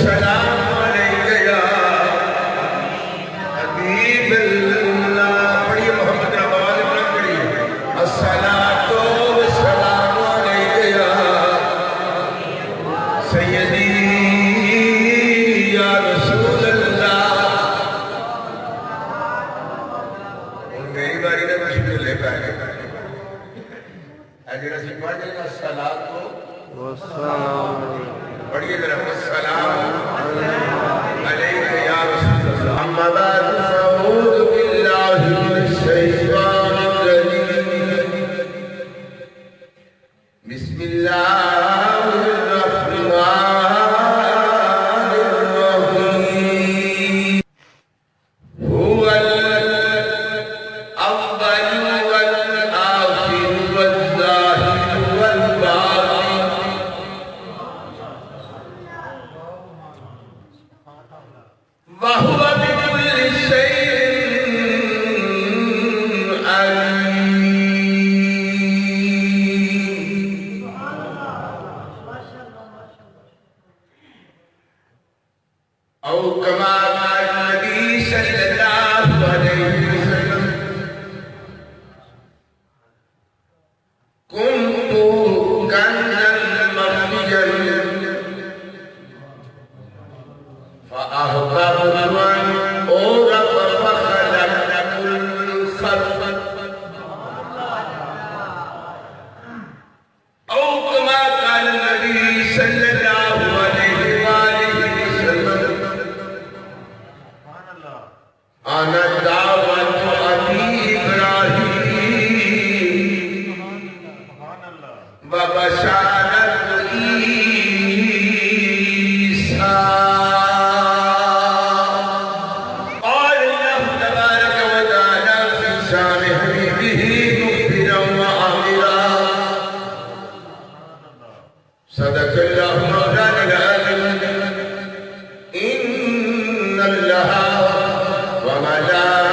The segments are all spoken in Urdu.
والسلام علیک یا حبیب اللہ. پڑھیے محمد ربال ابن پڑھیے. الصلاۃ والسلام علیک یا سیدی یا رسول اللہ. میری باری نے کچھ لے پائے گا. اگر اسی پڑھ جائے گا الصلاۃ پڑھیے ذرا. السلام علیک یا رسول اللہ. اما بعد فاعوذ باللہ من الشیطان الرجیم. بسم اللہ الرحمن الرحیم. هو الأول والآخر والظاهر والباطن وهو بكل شيء عليم. أو كما قال النبي صلى الله عليه وسلم كنت كنزا مخفيا فأحببت أن أعرف فخلقت الخلق. أو كما قال النبي صلى الله عليه وآله وسلم أنا دعوة أبي إبراهيم وبشارة عيسى. قال الله تبارك وتعالى في شان حبيبه مخبرا وآمرا. صدق الله مولانا العظيم. إن الله وملائكته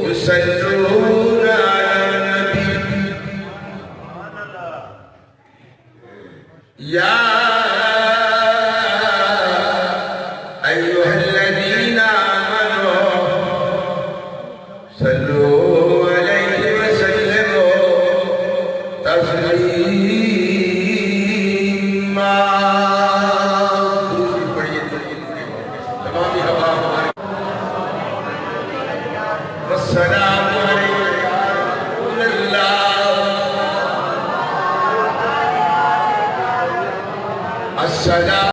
يصلون على النبي. يا أيها الذين آمنوا صلوا عليه وسلموا تسليما. والسلام عليك يا رسول الله. السلام